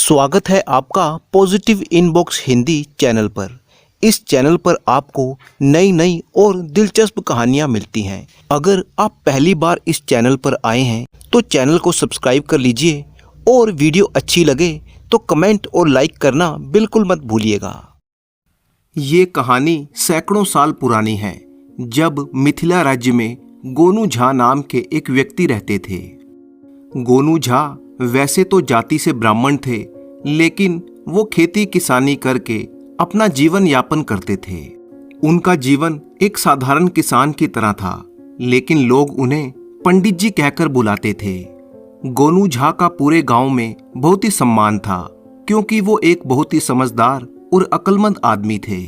स्वागत है आपका पॉजिटिव इनबॉक्स हिंदी चैनल पर। इस चैनल पर आपको नई नई और दिलचस्प कहानियाँ मिलती हैं। अगर आप पहली बार इस चैनल पर आए हैं तो चैनल को सब्सक्राइब कर लीजिए और वीडियो अच्छी लगे तो कमेंट और लाइक करना बिल्कुल मत भूलिएगा। ये कहानी सैकड़ों साल पुरानी है, जब मिथिला राज्य में गोनू झा नाम के एक व्यक्ति रहते थे। गोनू झा वैसे तो जाति से ब्राह्मण थे, लेकिन वो खेती किसानी करके अपना जीवन यापन करते थे। उनका जीवन एक साधारण किसान की तरह था, लेकिन लोग उन्हें पंडित जी कहकर बुलाते थे। गोनू झा का पूरे गांव में बहुत ही सम्मान था, क्योंकि वो एक बहुत ही समझदार और अक्लमंद आदमी थे।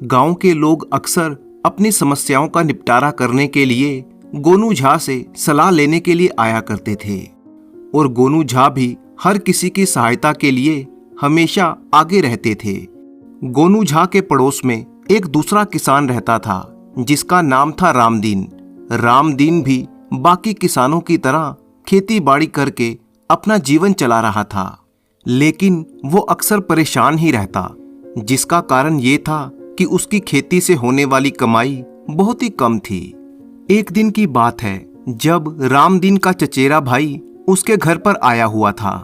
गांव के लोग अक्सर अपनी समस्याओं का निपटारा करने के लिए गोनू झा से सलाह लेने के लिए आया करते थे, और गोनू झा भी हर किसी की सहायता के लिए हमेशा आगे रहते थे। गोनू झा के पड़ोस में एक दूसरा किसान रहता था, जिसका नाम था रामदीन। रामदीन भी बाकी किसानों की तरह खेती बाड़ी करके अपना जीवन चला रहा था, लेकिन वो अक्सर परेशान ही रहता, जिसका कारण ये था कि उसकी खेती से होने वाली कमाई बहुत ही कम थी। एक दिन की बात है, जब रामदीन का चचेरा भाई उसके घर पर आया हुआ था,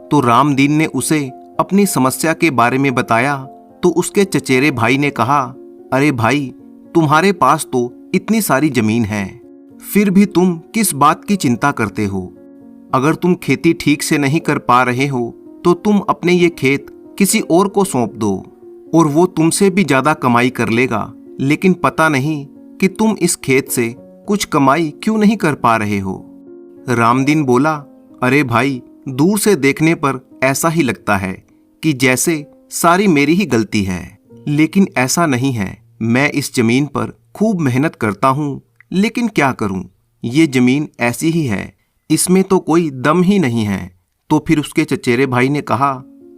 तो रामदीन ने उसे अपनी समस्या के बारे में बताया। तो उसके चचेरे भाई ने कहा, अरे भाई, तुम्हारे पास तो इतनी सारी जमीन है, फिर भी तुम किस बात की चिंता करते हो? अगर तुम खेती ठीक से नहीं कर पा रहे हो तो तुम अपने ये खेत किसी और को सौंप दो, और वो तुमसे भी ज्यादा कमाई कर लेगा। लेकिन पता नहीं कि तुम इस खेत से कुछ कमाई क्यों नहीं कर पा रहे हो। रामदीन बोला, अरे भाई, दूर से देखने पर ऐसा ही लगता है कि जैसे सारी मेरी ही गलती है, लेकिन ऐसा नहीं है। मैं इस जमीन पर खूब मेहनत करता हूँ, लेकिन क्या करूँ, ये जमीन ऐसी ही है, इसमें तो कोई दम ही नहीं है। तो फिर उसके चचेरे भाई ने कहा,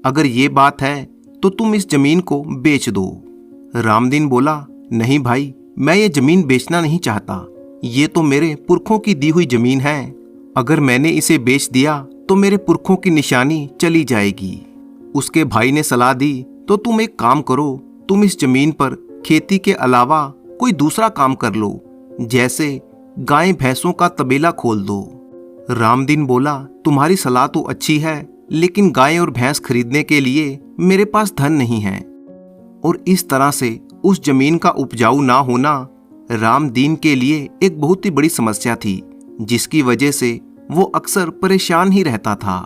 अगर ये बात है तो तुम इस जमीन को बेच दो। रामदीन बोला, नहीं भाई, मैं ये जमीन बेचना नहीं चाहता, ये तो मेरे पुरखों की दी हुई जमीन है। अगर मैंने इसे बेच दिया तो मेरे पुरखों की निशानी चली जाएगी। उसके भाई ने सलाह दी, तो तुम एक काम करो, तुम इस जमीन पर खेती के अलावा कोई दूसरा काम कर लो, जैसे गाय भैंसों का तबेला खोल दो। रामदीन बोला, तुम्हारी सलाह तो अच्छी है, लेकिन गाय और भैंस खरीदने के लिए मेरे पास धन नहीं है। और इस तरह से उस जमीन का उपजाऊ ना होना रामदीन के लिए एक बहुत ही बड़ी समस्या थी, जिसकी वजह से वो अक्सर परेशान ही रहता था।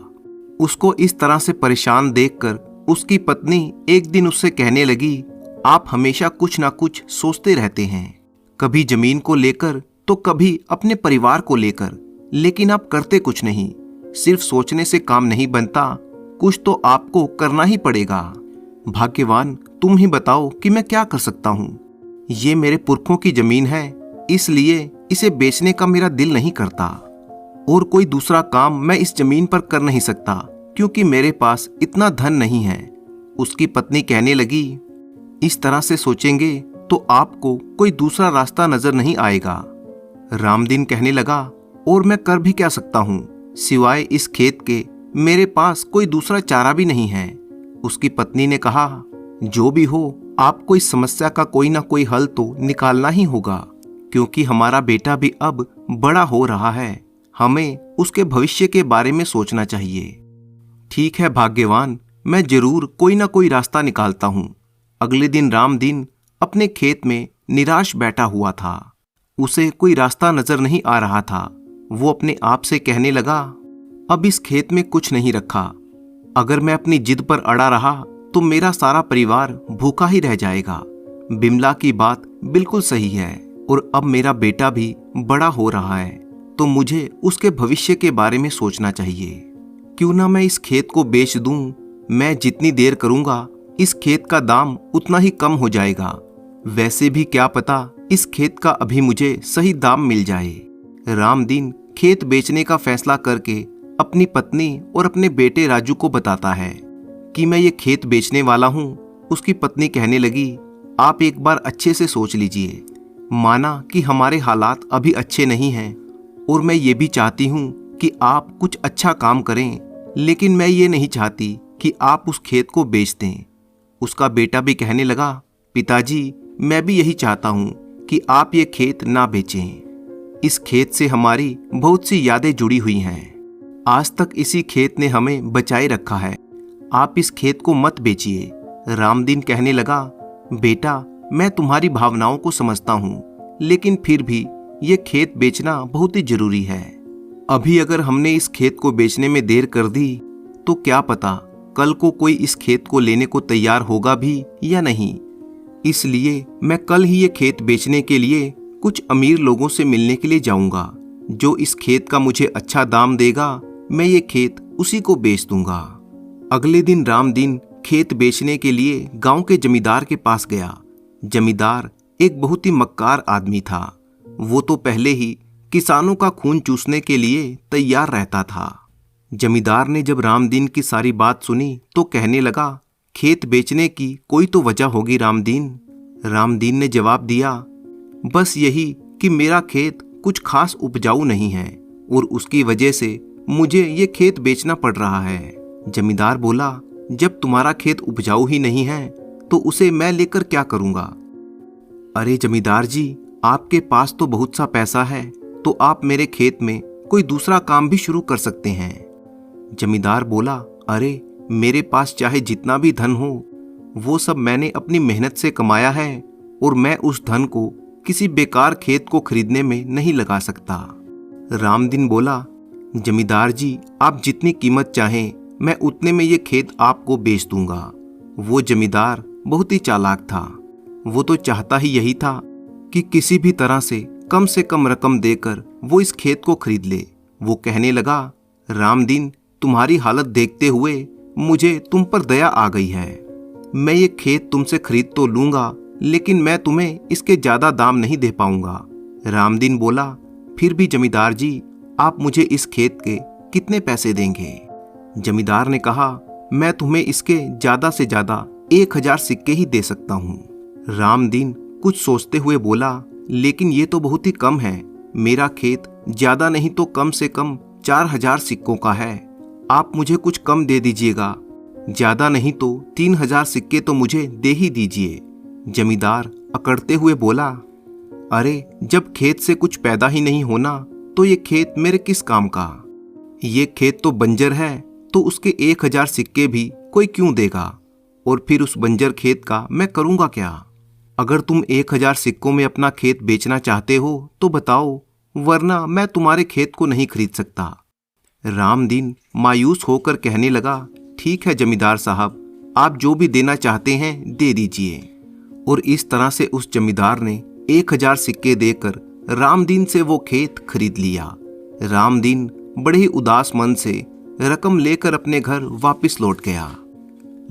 उसको इस तरह से परेशान देखकर उसकी पत्नी एक दिन उससे कहने लगी, आप हमेशा कुछ ना कुछ सोचते रहते हैं, कभी जमीन को लेकर तो कभी अपने परिवार को लेकर, लेकिन आप करते कुछ नहीं। सिर्फ सोचने से काम नहीं बनता, कुछ तो आपको करना ही पड़ेगा। भाग्यवान तुम ही बताओ कि मैं क्या कर सकता हूँ। ये मेरे पुरखों की जमीन है, इसलिए इसे बेचने का मेरा दिल नहीं करता, और कोई दूसरा काम मैं इस जमीन पर कर नहीं सकता, क्योंकि मेरे पास इतना धन नहीं है। उसकी पत्नी कहने लगी, इस तरह से सोचेंगे तो आपको कोई दूसरा रास्ता नजर नहीं आएगा। रामदीन कहने लगा, और मैं कर भी क्या सकता हूँ, सिवाय इस खेत के मेरे पास कोई दूसरा चारा भी नहीं है। उसकी पत्नी ने कहा, जो भी हो, आपको इस समस्या का कोई ना कोई हल तो निकालना ही होगा, क्योंकि हमारा बेटा भी अब बड़ा हो रहा है, हमें उसके भविष्य के बारे में सोचना चाहिए। ठीक है भाग्यवान, मैं जरूर कोई ना कोई रास्ता निकालता हूँ। अगले दिन रामदीन अपने खेत में निराश बैठा हुआ था, उसे कोई रास्ता नजर नहीं आ रहा था। वो अपने आप से कहने लगा, अब इस खेत में कुछ नहीं रखा, अगर मैं अपनी जिद पर अड़ा रहा तो मेरा सारा परिवार भूखा ही रह जाएगा। बिमला की बात बिल्कुल सही है, और अब मेरा बेटा भी बड़ा हो रहा है, तो मुझे उसके भविष्य के बारे में सोचना चाहिए। क्यों ना मैं इस खेत को बेच दूं, मैं जितनी देर करूंगा इस खेत का दाम उतना ही कम हो जाएगा। वैसे भी क्या पता इस खेत का अभी मुझे सही दाम मिल जाए। रामदीन खेत बेचने का फैसला करके अपनी पत्नी और अपने बेटे राजू को बताता है कि मैं ये खेत बेचने वाला हूँ। उसकी पत्नी कहने लगी, आप एक बार अच्छे से सोच लीजिए, माना कि हमारे हालात अभी अच्छे नहीं हैं, और मैं ये भी चाहती हूँ कि आप कुछ अच्छा काम करें, लेकिन मैं ये नहीं चाहती कि आप उस खेत को बेच दें। उसका बेटा भी कहने लगा, पिताजी मैं भी यही चाहता हूँ कि आप ये खेत ना बेचें। इस खेत से हमारी बहुत सी यादें जुड़ी हुई हैं। आज तक इसी खेत ने हमें बचाए रखा है। आप इस खेत को मत बेचिए। रामदीन कहने लगा, बेटा मैं तुम्हारी भावनाओं को समझता हूँ, लेकिन फिर भी ये खेत बेचना बहुत ही जरूरी है। अभी अगर हमने इस खेत को बेचने में देर कर दी तो क्या पता कल को कोई इस खेत को लेने को तैयार होगा भी या नहीं। इसलिए मैं कल ही ये खेत बेचने के लिए कुछ अमीर लोगों से मिलने के लिए जाऊंगा। जो इस खेत का मुझे अच्छा दाम देगा मैं ये खेत उसी को बेच दूंगा। अगले दिन रामदीन खेत बेचने के लिए गांव के जमींदार के पास गया। जमींदार एक बहुत ही मक्कार आदमी था। वो तो पहले ही किसानों का खून चूसने के लिए तैयार रहता था। जमींदार ने जब रामदीन की सारी बात सुनी तो कहने लगा, खेत बेचने की कोई तो वजह होगी रामदीन। रामदीन ने जवाब दिया, बस यही कि मेरा खेत कुछ खास उपजाऊ नहीं है और उसकी वजह से मुझे ये खेत बेचना पड़ रहा है। जमींदार बोला, जब तुम्हारा खेत उपजाऊ ही नहीं है तो उसे मैं लेकर क्या करूंगा। अरे जमींदार जी, आपके पास तो बहुत सा पैसा है, तो आप मेरे खेत में कोई दूसरा काम भी शुरू कर सकते हैं। जमींदार बोला, अरे मेरे पास चाहे जितना भी धन हो वो सब मैंने अपनी मेहनत से कमाया है और मैं उस धन को किसी बेकार खेत को खरीदने में नहीं लगा सकता। रामदीन बोला, जमींदार जी आप जितनी कीमत चाहें मैं उतने में ये खेत आपको बेच दूंगा। वो जमींदार बहुत ही चालाक था। वो तो चाहता ही यही था कि किसी भी तरह से कम रकम देकर वो इस खेत को खरीद ले। वो कहने लगा, रामदीन तुम्हारी हालत देखते हुए मुझे तुम पर दया आ गई है। मैं ये खेत तुमसे खरीद तो लूंगा, लेकिन मैं तुम्हें इसके ज्यादा दाम नहीं दे पाऊंगा। रामदीन बोला, फिर भी जमींदार जी आप मुझे इस खेत के कितने पैसे देंगे। जमींदार ने कहा, मैं तुम्हें इसके ज्यादा से ज्यादा 1000 सिक्के ही दे सकता हूँ। रामदीन कुछ सोचते हुए बोला, लेकिन ये तो बहुत ही कम है। मेरा खेत ज्यादा नहीं तो कम से कम 4000 सिक्कों का है। आप मुझे कुछ कम दे दीजिएगा। ज्यादा नहीं तो 3000 सिक्के तो मुझे दे ही दीजिए। जमींदार अकड़ते हुए बोला, अरे जब खेत से कुछ पैदा ही नहीं होना तो ये खेत मेरे किस काम का। ये खेत तो बंजर है, तो उसके 1000 सिक्के भी कोई क्यों देगा, और फिर उस बंजर खेत का मैं करूंगा क्या। अगर तुम 1000 सिक्कों में अपना खेत बेचना चाहते हो तो बताओ, वरना मैं तुम्हारे खेत को नहीं खरीद सकता। रामदीन मायूस होकर कहने लगा, ठीक है जमींदार साहब, आप जो भी देना चाहते हैं दे दीजिए। और इस तरह से उस जमींदार ने 1000 सिक्के देकर रामदीन से वो खेत खरीद लिया। रामदीन बड़े ही उदास मन से रकम लेकर अपने घर वापस लौट गया।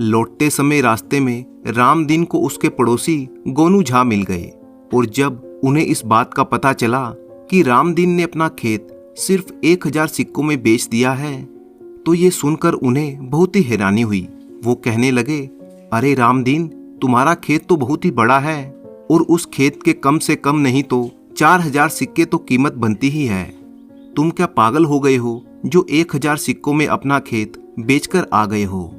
लौटते समय रास्ते में रामदीन को उसके पड़ोसी गोनू झा मिल गए, और जब उन्हें इस बात का पता चला कि रामदीन ने अपना खेत सिर्फ 1000 सिक्कों में बेच दिया है, तो ये सुनकर उन्हें बहुत ही हैरानी हुई। वो कहने लगे, अरे रामदीन, तुम्हारा खेत तो बहुत ही बड़ा है और उस खेत के कम से कम नहीं तो 4000 सिक्के तो कीमत बनती ही है। तुम क्या पागल हो गए हो जो 1000 सिक्कों में अपना खेत बेचकर आ गए हो।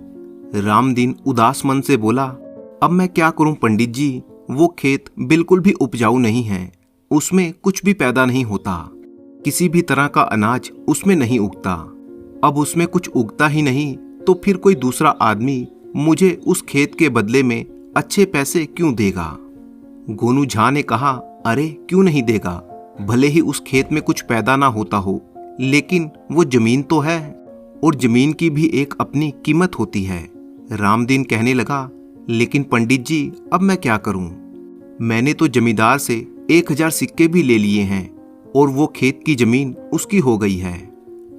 रामदीन उदास मन से बोला, अब मैं क्या करूं पंडित जी, वो खेत बिल्कुल भी उपजाऊ नहीं है, उसमें कुछ भी पैदा नहीं होता, किसी भी तरह का अनाज उसमें नहीं उगता। अब उसमें कुछ उगता ही नहीं तो फिर कोई दूसरा आदमी मुझे उस खेत के बदले में अच्छे पैसे क्यों देगा। गोनू झा ने कहा, अरे क्यों नहीं देगा, भले ही उस खेत में कुछ पैदा ना होता हो, लेकिन वो जमीन तो है और जमीन की भी एक अपनी कीमत होती है। रामदीन कहने लगा, लेकिन पंडित जी अब मैं क्या करूं, मैंने तो जमींदार से 1000 सिक्के भी ले लिए हैं और वो खेत की जमीन उसकी हो गई है।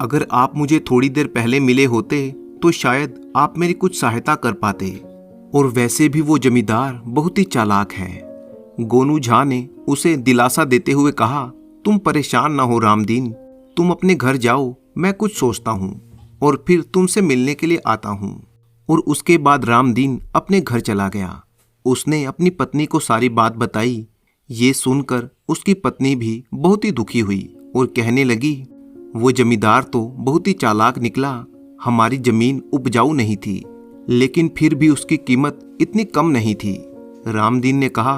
अगर आप मुझे थोड़ी देर पहले मिले होते तो शायद आप मेरी कुछ सहायता कर पाते, और वैसे भी वो जमींदार बहुत ही चालाक है। गोनू झा ने उसे दिलासा देते हुए कहा, तुम परेशान ना हो रामदीन, तुम अपने घर जाओ, मैं कुछ सोचता हूँ और फिर तुमसे मिलने के लिए आता हूँ। और उसके बाद रामदीन अपने घर चला गया। उसने अपनी पत्नी को सारी बात बताई। ये सुनकर उसकी पत्नी भी बहुत ही दुखी हुई और कहने लगी, वो जमींदार तो बहुत ही चालाक निकला, हमारी जमीन उपजाऊ नहीं थी, लेकिन फिर भी उसकी कीमत इतनी कम नहीं थी। रामदीन ने कहा,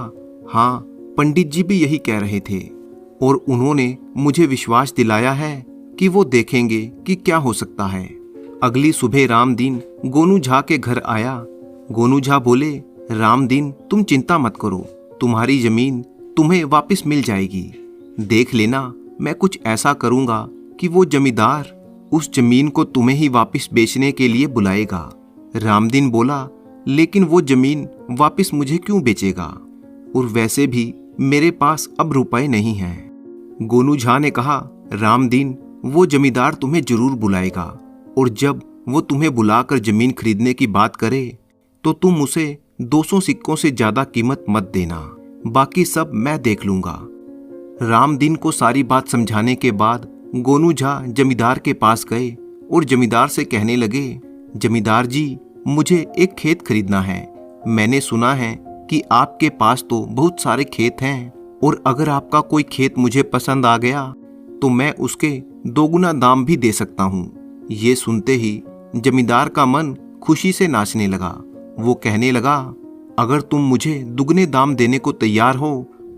हाँ, पंडित जी भी यही कह रहे थे और उन्होंने मुझे विश्वास दिलाया है कि वो देखेंगे कि क्या हो सकता है। अगली सुबह रामदीन गोनू झा के घर आया। गोनू झा बोले, रामदीन, तुम चिंता मत करो, तुम्हारी जमीन तुम्हें वापस मिल जाएगी। देख लेना, मैं कुछ ऐसा करूंगा कि वो जमींदार उस जमीन को तुम्हें ही वापस बेचने के लिए बुलाएगा। रामदीन बोला, लेकिन वो जमीन वापस मुझे क्यों बेचेगा, और वैसे भी मेरे पास अब रुपए नहीं हैं। गोनू झा ने कहा, रामदीन, वो जमींदार तुम्हें जरूर बुलाएगा और जब वो तुम्हें बुलाकर जमीन खरीदने की बात करे तो तुम उसे 200 सिक्कों से ज्यादा कीमत मत देना, बाकी सब मैं देख लूंगा। रामदीन को सारी बात समझाने के बाद गोनू झा जमींदार के पास गए और जमींदार से कहने लगे, जमींदार जी, मुझे एक खेत खरीदना है। मैंने सुना है कि आपके पास तो बहुत सारे खेत हैं और अगर आपका कोई खेत मुझे पसंद आ गया तो मैं उसके 2 गुना दाम भी दे सकता हूँ। ये सुनते ही जमींदार का मन खुशी से नाचने लगा। वो कहने लगा, अगर तुम मुझे दुगने दाम देने को तैयार हो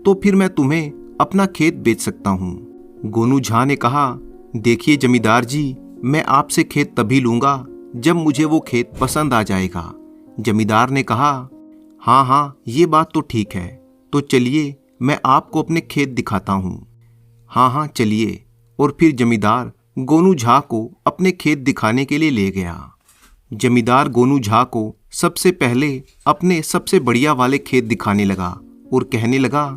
तो फिर मैं तुम्हें अपना खेत बेच सकता हूँ। गोनू झा ने कहा, देखिए जमींदार जी, मैं आपसे खेत तभी लूंगा जब मुझे वो खेत पसंद आ जाएगा। जमींदार ने कहा, हाँ हाँ, ये बात तो ठीक है, तो चलिए मैं आपको अपने खेत दिखाता हूँ। हाँ हाँ, चलिए। और फिर जमींदार गोनू झा को अपने खेत दिखाने के लिए ले गया। जमींदार गोनू झा को सबसे पहले अपने सबसे बढ़िया वाले खेत दिखाने लगा और कहने लगा,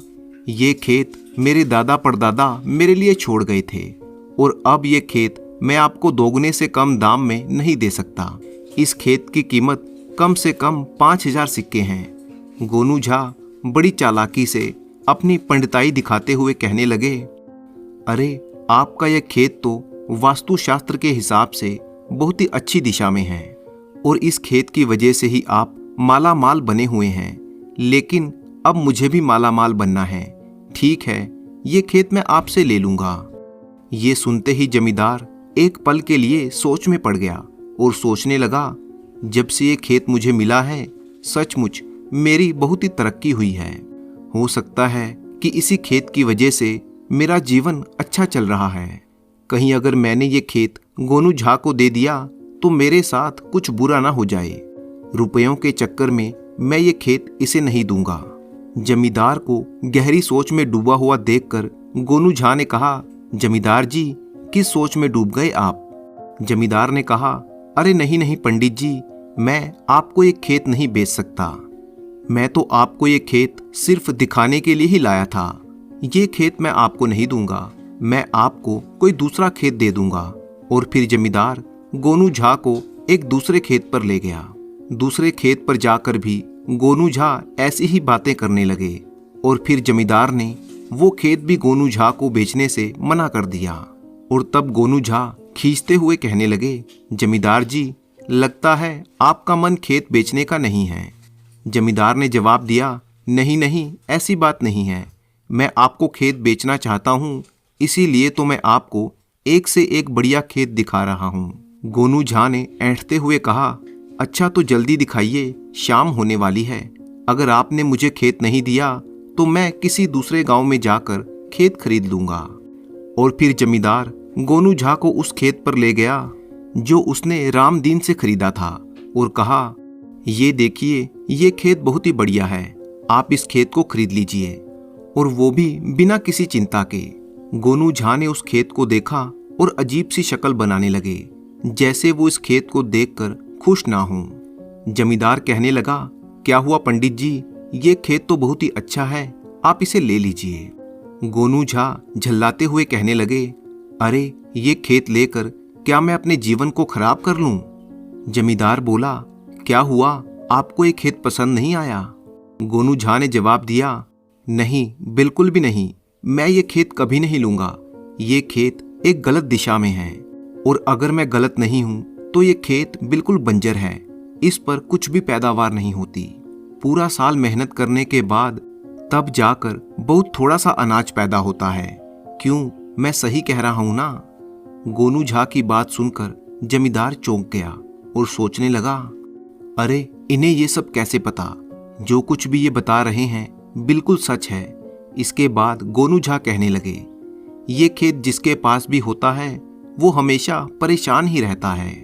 ये खेत मेरे दादा परदादा मेरे लिए छोड़ गए थे और अब ये खेत मैं आपको 2 गुने से कम दाम में नहीं दे सकता। इस खेत की कीमत कम से कम 5000 सिक्के हैं। गोनू झा बड़ी चालाकी से अपनी पंडिताई दिखाते हुए कहने लगे, अरे, आपका यह खेत तो वास्तुशास्त्र के हिसाब से बहुत ही अच्छी दिशा में है और इस खेत की वजह से ही आप माला माल बने हुए हैं, लेकिन अब मुझे भी माला माल बनना है। ठीक है, ये खेत मैं आपसे ले लूंगा। ये सुनते ही जमींदार एक पल के लिए सोच में पड़ गया और सोचने लगा, जब से ये खेत मुझे मिला है सचमुच मेरी बहुत ही तरक्की हुई है। हो सकता है कि इसी खेत की वजह से मेरा जीवन अच्छा चल रहा है। कहीं अगर मैंने ये खेत गोनू झा को दे दिया तो मेरे साथ कुछ बुरा ना हो जाए। रुपयों के चक्कर में मैं ये खेत इसे नहीं दूंगा। जमींदार को गहरी सोच में डूबा हुआ देखकर गोनू झा ने कहा, जमींदार जी, किस सोच में डूब गए आप? जमींदार ने कहा, अरे नहीं नहीं पंडित जी, मैं आपको ये खेत नहीं बेच सकता। मैं तो आपको ये खेत सिर्फ दिखाने के लिए ही लाया था। ये खेत मैं आपको नहीं दूंगा, मैं आपको कोई दूसरा खेत दे दूंगा। और फिर जमींदार गोनू झा को एक दूसरे खेत पर ले गया। दूसरे खेत पर जाकर भी गोनू झा ऐसी ही बातें करने लगे और फिर जमींदार ने वो खेत भी गोनू झा को बेचने से मना कर दिया। और तब गोनू झा खींचते हुए कहने लगे, जमींदार जी, लगता है आपका मन खेत बेचने का नहीं है। जमींदार ने जवाब दिया, नहीं नहीं, ऐसी बात नहीं है, मैं आपको खेत बेचना चाहता हूँ, इसीलिए तो मैं आपको एक से एक बढ़िया खेत दिखा रहा हूँ। गोनू झा ने ऐंठते हुए कहा, अच्छा तो जल्दी दिखाइए, शाम होने वाली है। अगर आपने मुझे खेत नहीं दिया तो मैं किसी दूसरे गांव में जाकर खेत खरीद लूंगा। और फिर जमींदार गोनू झा को उस खेत पर ले गया जो उसने रामदीन से खरीदा था और कहा, ये देखिए, ये खेत बहुत ही बढ़िया है, आप इस खेत को खरीद लीजिए, और वो भी बिना किसी चिंता के। गोनू झा ने उस खेत को देखा और अजीब सी शक्ल बनाने लगे, जैसे वो इस खेत को देखकर खुश ना हों। जमींदार कहने लगा, क्या हुआ पंडित जी, ये खेत तो बहुत ही अच्छा है, आप इसे ले लीजिए। गोनू झा झल्लाते हुए कहने लगे, अरे, ये खेत लेकर क्या मैं अपने जीवन को खराब कर लूं? जमींदार बोला, क्या हुआ, आपको ये खेत पसंद नहीं आया? गोनू झा ने जवाब दिया, नहीं, बिल्कुल भी नहीं, मैं ये खेत कभी नहीं लूंगा। ये खेत एक गलत दिशा में है और अगर मैं गलत नहीं हूं तो ये खेत बिल्कुल बंजर है, इस पर कुछ भी पैदावार नहीं होती। पूरा साल मेहनत करने के बाद तब जाकर बहुत थोड़ा सा अनाज पैदा होता है। क्यों, मैं सही कह रहा हूं ना? गोनू झा की बात सुनकर जमींदार चौंक गया और सोचने लगा, अरे इन्हें ये सब कैसे पता? जो कुछ भी ये बता रहे हैं बिल्कुल सच है। इसके बाद गोनू झा कहने लगे, ये खेत जिसके पास भी होता है वो हमेशा परेशान ही रहता है।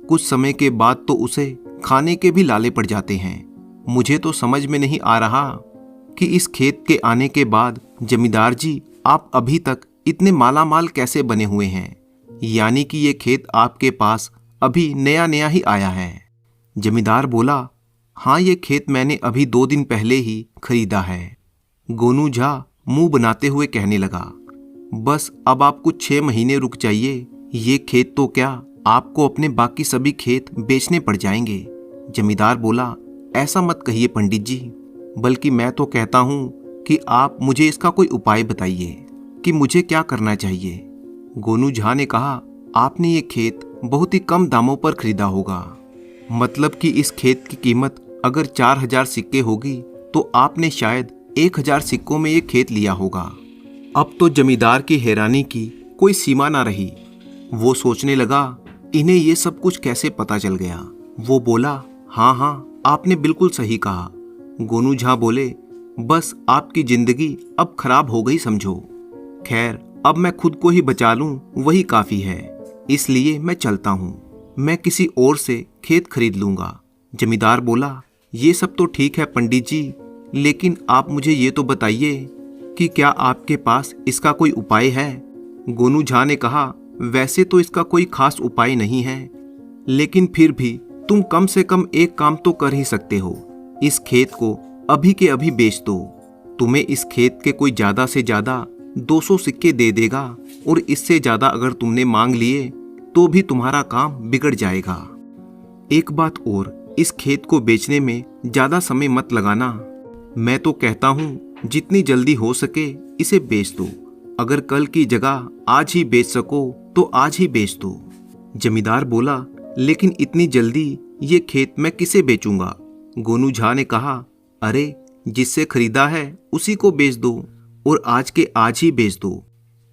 कुछ समय के बाद तो उसे खाने के भी लाले पड़ जाते हैं। मुझे तो समझ में नहीं आ रहा कि इस खेत के आने के बाद जमींदार जी आप अभी तक इतने मालामाल कैसे बने हुए हैं। यानी कि ये खेत आपके पास अभी नया नया ही आया है। जमींदार बोला, हाँ ये खेत मैंने अभी 2 दिन पहले ही खरीदा है। गोनू झा मुंह बनाते हुए कहने लगा, बस अब आप कुछ 6 महीने रुक जाइए, ये खेत तो क्या आपको अपने बाकी सभी खेत बेचने पड़ जाएंगे। जमींदार बोला, ऐसा मत कहिए पंडित जी, बल्कि मैं तो कहता हूँ कि आप मुझे इसका कोई उपाय बताइए कि मुझे क्या करना चाहिए। गोनू झा ने कहा, आपने ये खेत बहुत ही कम दामों पर खरीदा होगा। मतलब कि इस खेत की कीमत अगर 4000 सिक्के होगी तो आपने शायद 1000 सिक्कों में ये खेत लिया होगा। अब तो जमींदार की हैरानी की कोई सीमा ना रही। वो सोचने लगा, इन्हें ये सब कुछ कैसे पता चल गया। वो बोला, हाँ आपने बिल्कुल सही कहा। गोनू झा बोले, बस आपकी जिंदगी अब खराब हो गई समझो। खैर अब मैं खुद को ही बचा लूं वही काफी है, इसलिए मैं चलता हूं। मैं किसी और से खेत खरीद लूंगा। जमींदार बोला, ये सब तो ठीक है पंडित जी, लेकिन आप मुझे ये तो बताइए कि क्या आपके पास इसका कोई उपाय है। गोनू झा ने कहा, वैसे तो इसका कोई खास उपाय नहीं है, लेकिन फिर भी तुम कम से कम एक काम तो कर ही सकते हो। इस खेत को अभी के अभी बेच दो। तुम्हें इस खेत के कोई ज्यादा से ज्यादा 200 सिक्के दे देगा, और इससे ज्यादा अगर तुमने मांग लिए तो भी तुम्हारा काम बिगड़ जाएगा। एक बात और, इस खेत को बेचने में ज्यादा समय मत लगाना। मैं तो कहता हूँ जितनी जल्दी हो सके इसे बेच दो। अगर कल की जगह आज ही बेच सको तो आज ही बेच दो। जमींदार बोला, लेकिन इतनी जल्दी ये खेत मैं किसे बेचूंगा। गोनू झा ने कहा, अरे जिससे खरीदा है उसी को बेच दो, और आज के आज ही बेच दो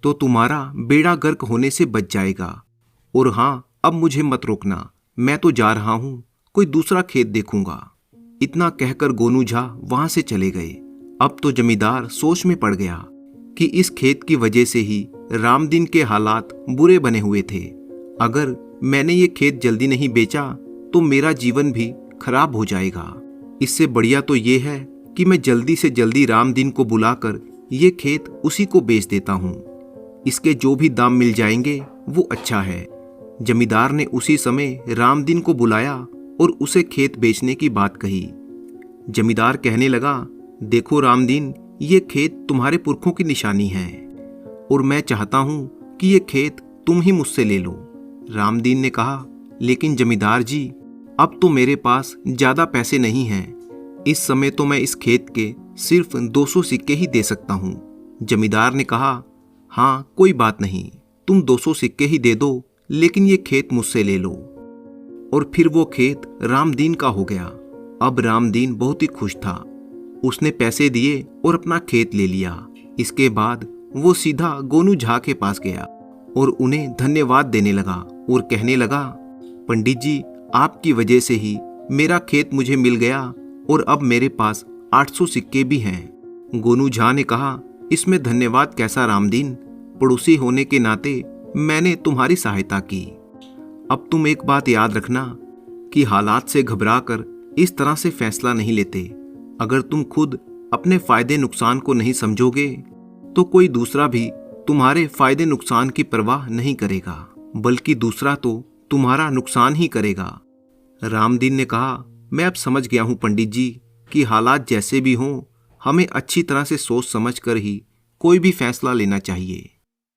तो तुम्हारा बेड़ा गर्क होने से बच जाएगा। और हाँ, अब मुझे मत रोकना, मैं तो जा रहा हूँ, कोई दूसरा खेत देखूंगा। इतना कहकर गोनू झा वहां से चले गए। अब तो जमींदार सोच में पड़ गया कि इस खेत की वजह से ही रामदीन के हालात बुरे बने हुए थे। अगर मैंने ये खेत जल्दी नहीं बेचा तो मेरा जीवन भी खराब हो जाएगा। इससे बढ़िया तो ये है कि मैं जल्दी से जल्दी रामदीन को बुलाकर ये खेत उसी को बेच देता हूँ। इसके जो भी दाम मिल जाएंगे वो अच्छा है। जमींदार ने उसी समय रामदीन को बुलाया और उसे खेत बेचने की बात कही। जमींदार कहने लगा, देखो रामदीन, ये खेत तुम्हारे पुरखों की निशानी है और मैं चाहता हूँ कि ये खेत तुम ही मुझसे ले लो। रामदीन ने कहा, लेकिन जमींदार जी, अब तो मेरे पास ज्यादा पैसे नहीं हैं। इस समय तो मैं इस खेत के सिर्फ 200 सिक्के ही दे सकता हूँ। जमींदार ने कहा, हाँ कोई बात नहीं, तुम 200 सिक्के ही दे दो, लेकिन ये खेत मुझसे ले लो। और फिर वो खेत रामदीन का हो गया। अब रामदीन बहुत ही खुश था। उसने पैसे दिए और अपना खेत ले लिया। इसके बाद वो सीधा गोनू झा के पास गया और उन्हें धन्यवाद देने लगा और कहने लगा, पंडित जी, आपकी वजह से ही मेरा खेत मुझे मिल गया और अब मेरे पास 800 सिक्के भी हैं। गोनू झा ने कहा, इसमें धन्यवाद कैसा रामदीन, पड़ोसी होने के नाते मैंने तुम्हारी सहायता की। अब तुम एक बात याद रखना कि हालात से घबराकर इस तरह से फैसला नहीं लेते। अगर तुम खुद अपने फायदे नुकसान को नहीं समझोगे तो कोई दूसरा भी तुम्हारे फायदे नुकसान की परवाह नहीं करेगा, बल्कि दूसरा तो तुम्हारा नुकसान ही करेगा। रामदीन ने कहा, मैं अब समझ गया हूँ पंडित जी कि हालात जैसे भी हों, हमें अच्छी तरह से सोच समझ कर ही कोई भी फैसला लेना चाहिए।